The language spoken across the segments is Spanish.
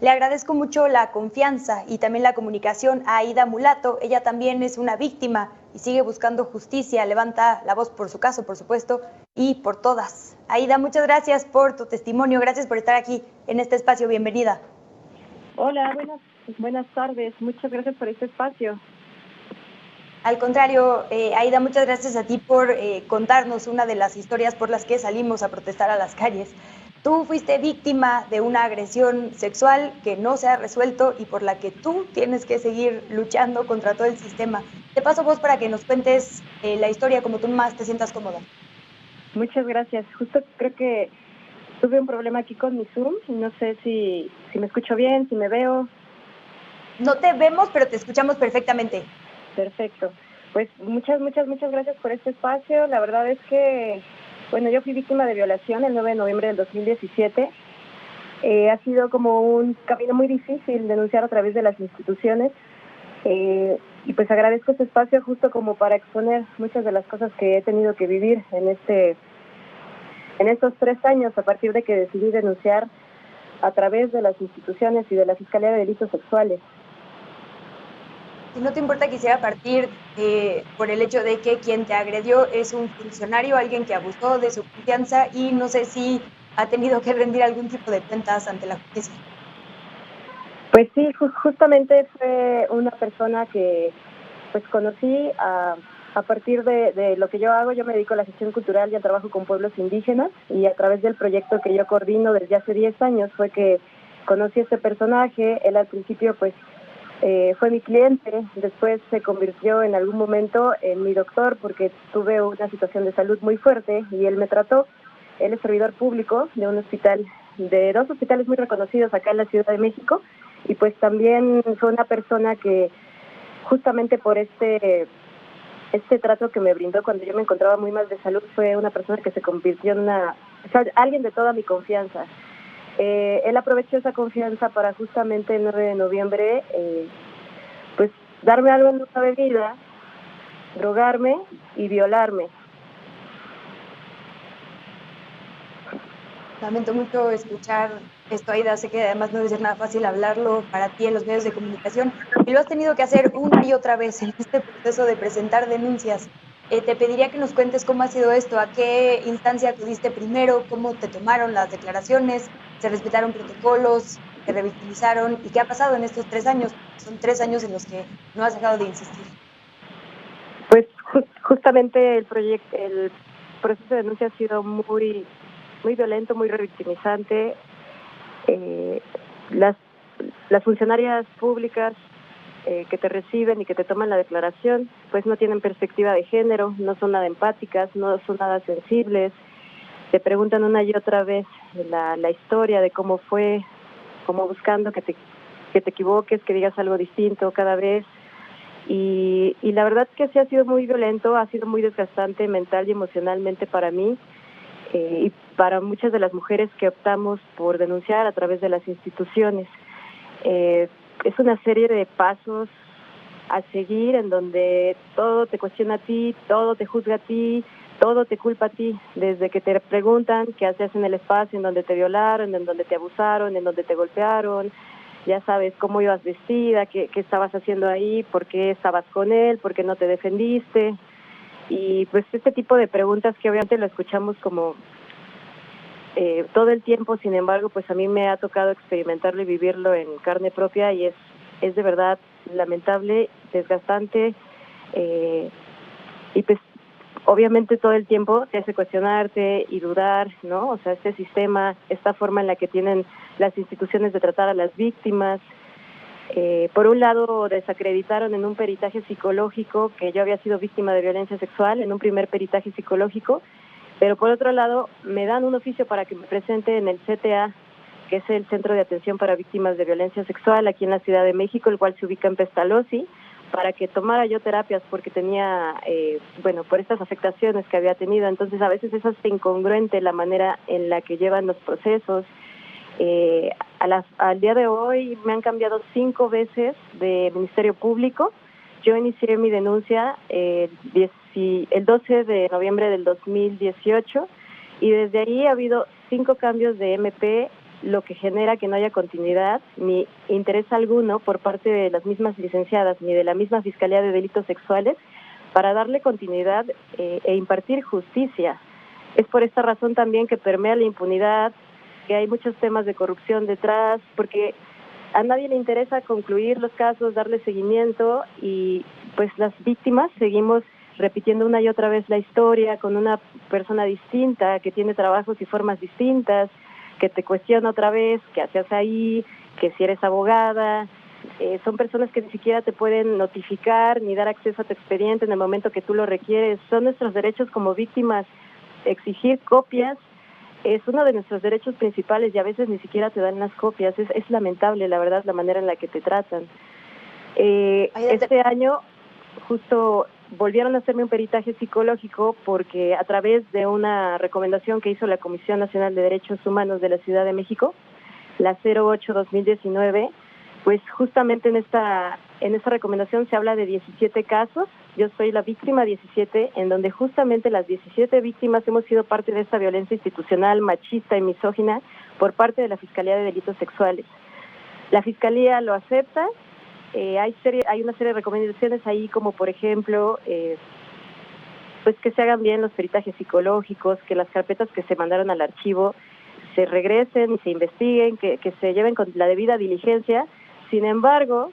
Le agradezco mucho la confianza y también la comunicación a Aida Mulato. Ella también es una víctima y sigue buscando justicia. Levanta la voz por su caso, por supuesto, y por todas. Aida, muchas gracias por tu testimonio. Gracias por estar aquí en este espacio. Bienvenida. Hola, buenas tardes. Muchas gracias por este espacio. Al contrario, Aida, muchas gracias a ti por contarnos una de las historias por las que salimos a protestar a las calles. Tú fuiste víctima de una agresión sexual que no se ha resuelto y por la que tú tienes que seguir luchando contra todo el sistema. Te paso voz para que nos cuentes la historia como tú más te sientas cómoda. Muchas gracias. Justo creo que tuve un problema aquí con mi Zoom y no sé si me escucho bien, si me veo. No te vemos, pero te escuchamos perfectamente. Perfecto. Pues muchas gracias por este espacio. La verdad es que, bueno, yo fui víctima de violación el 9 de noviembre del 2017. Ha sido como un camino muy difícil denunciar a través de las instituciones. Y pues agradezco este espacio justo como para exponer muchas de las cosas que he tenido que vivir en estos 3 años a partir de que decidí denunciar a través de las instituciones y de la Fiscalía de Delitos Sexuales. Si no te importa, quisiera partir por el hecho de que quien te agredió es un funcionario, alguien que abusó de su confianza y no sé si ha tenido que rendir algún tipo de cuentas ante la justicia. Pues sí, justamente fue una persona que pues conocí a partir de lo que yo hago. Yo me dedico a la gestión cultural y al trabajo con pueblos indígenas, y a través del proyecto que yo coordino desde hace 10 años fue que conocí a este personaje. Él al principio pues fue mi cliente, después se convirtió en algún momento en mi doctor porque tuve una situación de salud muy fuerte y él me trató. Él es servidor público de un hospital, de 2 hospitales muy reconocidos acá en la Ciudad de México, y pues también fue una persona que justamente por este trato que me brindó cuando yo me encontraba muy mal de salud, fue una persona que se convirtió en alguien de toda mi confianza. Él aprovechó esa confianza para justamente el 9 de noviembre pues darme algo en una bebida, drogarme y violarme. Lamento mucho escuchar esto, Aida. Sé que además no debe ser nada fácil hablarlo para ti en los medios de comunicación y lo has tenido que hacer una y otra vez en este proceso de presentar denuncias. Te pediría que nos cuentes cómo ha sido esto, a qué instancia acudiste primero, cómo te tomaron las declaraciones, se respetaron protocolos, te revictimizaron y qué ha pasado en estos 3 años. Son 3 años en los que no has dejado de insistir. Pues justamente el proceso de denuncia ha sido muy violento, muy revictimizante. Las funcionarias públicas que te reciben y que te toman la declaración, pues no tienen perspectiva de género, no son nada empáticas, no son nada sensibles. Te preguntan una y otra vez la historia de cómo fue, como buscando que te equivoques, que digas algo distinto cada vez. Y la verdad es que sí ha sido muy violento, ha sido muy desgastante mental y emocionalmente para mí y para muchas de las mujeres que optamos por denunciar a través de las instituciones. Es una serie de pasos a seguir en donde todo te cuestiona a ti, todo te juzga a ti, todo te culpa a ti, desde que te preguntan qué hacías en el espacio en donde te violaron, en donde te abusaron, en donde te golpearon. Ya sabes cómo ibas vestida, qué estabas haciendo ahí, por qué estabas con él, por qué no te defendiste. Y pues este tipo de preguntas que obviamente lo escuchamos como todo el tiempo, sin embargo, pues a mí me ha tocado experimentarlo y vivirlo en carne propia, y es de verdad lamentable, desgastante, y pues obviamente todo el tiempo te hace cuestionarte y dudar, ¿no? O sea, este sistema, esta forma en la que tienen las instituciones de tratar a las víctimas. Por un lado, desacreditaron en un peritaje psicológico que yo había sido víctima de violencia sexual, en un primer peritaje psicológico, pero por otro lado, me dan un oficio para que me presente en el CTA, que es el Centro de Atención para Víctimas de Violencia Sexual, aquí en la Ciudad de México, el cual se ubica en Pestalozzi, para que tomara yo terapias porque tenía, por estas afectaciones que había tenido. Entonces, a veces es hasta incongruente la manera en la que llevan los procesos. Al día de hoy me han cambiado 5 veces de Ministerio Público. Yo inicié mi denuncia el 12 de noviembre del 2018 y desde ahí ha habido 5 cambios de MP lo que genera que no haya continuidad ni interés alguno por parte de las mismas licenciadas ni de la misma Fiscalía de Delitos Sexuales para darle continuidad e impartir justicia. Es por esta razón también que permea la impunidad, que hay muchos temas de corrupción detrás, porque a nadie le interesa concluir los casos, darle seguimiento, y pues las víctimas seguimos repitiendo una y otra vez la historia con una persona distinta, que tiene trabajos y formas distintas, que te cuestiona otra vez qué hacías ahí, que si eres abogada. Son personas que ni siquiera te pueden notificar ni dar acceso a tu expediente en el momento que tú lo requieres. Son nuestros derechos como víctimas. Exigir copias es uno de nuestros derechos principales y a veces ni siquiera te dan las copias. Es lamentable, la verdad, la manera en la que te tratan. Este año justo volvieron a hacerme un peritaje psicológico porque a través de una recomendación que hizo la Comisión Nacional de Derechos Humanos de la Ciudad de México, la 08-2019, pues justamente en esta recomendación se habla de 17 casos. Yo soy la víctima 17, en donde justamente las 17 víctimas hemos sido parte de esta violencia institucional, machista y misógina por parte de la Fiscalía de Delitos Sexuales. La Fiscalía lo acepta. Hay una serie de recomendaciones ahí, como por ejemplo, pues que se hagan bien los peritajes psicológicos, que las carpetas que se mandaron al archivo se regresen y se investiguen, que se lleven con la debida diligencia. Sin embargo,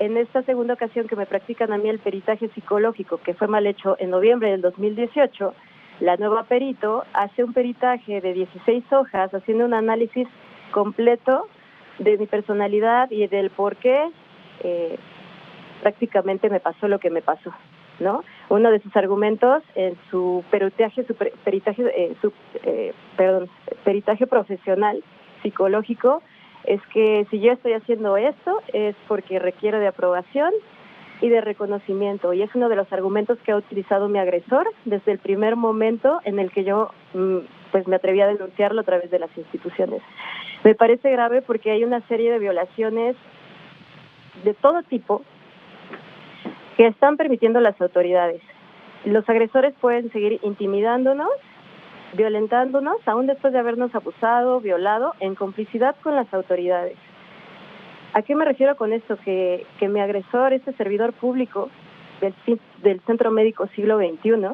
en esta segunda ocasión que me practican a mí el peritaje psicológico, que fue mal hecho en noviembre del 2018, la nueva perito hace un peritaje de 16 hojas, haciendo un análisis completo de mi personalidad y del por qué prácticamente me pasó lo que me pasó, ¿no? Uno de sus argumentos en su peritaje profesional psicológico es que si yo estoy haciendo esto es porque requiero de aprobación y de reconocimiento, y es uno de los argumentos que ha utilizado mi agresor desde el primer momento en el que yo pues me atreví a denunciarlo a través de las instituciones. Me parece grave porque hay una serie de violaciones de todo tipo que están permitiendo las autoridades. Los agresores pueden seguir intimidándonos, violentándonos, aún después de habernos abusado, violado, en complicidad con las autoridades. ¿A qué me refiero con esto? Que mi agresor, este servidor público del Centro Médico Siglo XXI,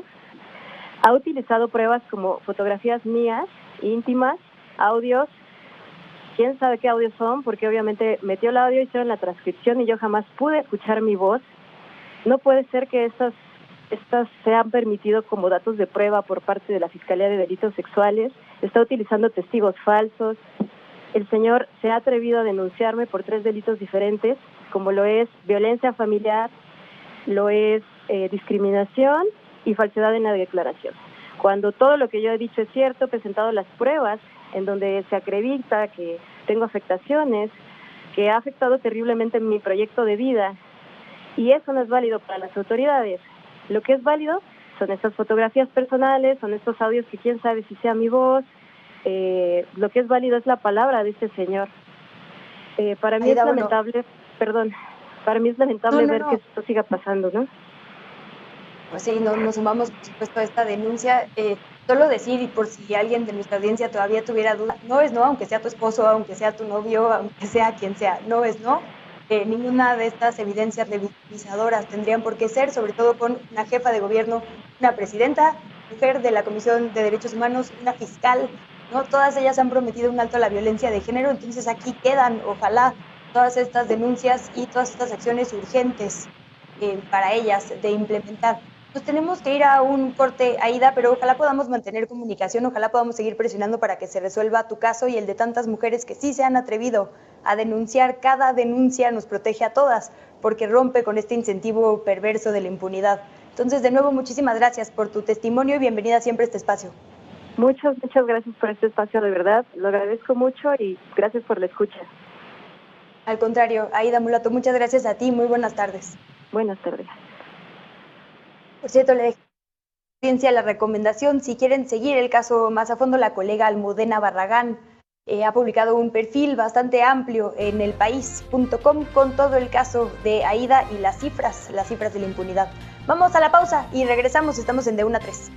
ha utilizado pruebas como fotografías mías, íntimas, audios, quién sabe qué audios son, porque obviamente metió el audio, hicieron la transcripción y yo jamás pude escuchar mi voz. No puede ser que estas se han permitido como datos de prueba por parte de la Fiscalía de Delitos Sexuales. Está utilizando testigos falsos. El señor se ha atrevido a denunciarme por 3 delitos diferentes, como lo es violencia familiar, lo es discriminación y falsedad en la declaración. Cuando todo lo que yo he dicho es cierto, he presentado las pruebas en donde se acredita que tengo afectaciones, que ha afectado terriblemente mi proyecto de vida, y eso no es válido para las autoridades. Lo que es válido son estas fotografías personales, son estos audios que quién sabe si sea mi voz. Lo que es válido es la palabra de este señor. Para mí es lamentable, ver que esto siga pasando, ¿no? Pues sí, nos sumamos, por supuesto, a esta denuncia. Solo decir, y por si alguien de nuestra audiencia todavía tuviera dudas, no es no, aunque sea tu esposo, aunque sea tu novio, aunque sea quien sea, no es no. Ninguna de estas evidencias revictimizadoras tendrían por qué ser, sobre todo con una jefa de gobierno, una presidenta, mujer de la Comisión de Derechos Humanos, una fiscal, ¿no? Todas ellas han prometido un alto a la violencia de género, entonces aquí quedan, ojalá, todas estas denuncias y todas estas acciones urgentes para ellas de implementar. Pues tenemos que ir a un corte, Aida, pero ojalá podamos mantener comunicación, ojalá podamos seguir presionando para que se resuelva tu caso y el de tantas mujeres que sí se han atrevido a denunciar. Cada denuncia nos protege a todas, porque rompe con este incentivo perverso de la impunidad. Entonces, de nuevo, muchísimas gracias por tu testimonio y bienvenida siempre a este espacio. Muchas gracias por este espacio, de verdad, lo agradezco mucho y gracias por la escucha. Al contrario, Aida Mulato, muchas gracias a ti, muy buenas tardes. Buenas tardes. Por cierto, le dejé a la audiencia la recomendación, si quieren seguir el caso más a fondo, la colega Almudena Barragán ha publicado un perfil bastante amplio en elpaís.com con todo el caso de Aida y las cifras de la impunidad. Vamos a la pausa y regresamos, estamos en De 1 a 3.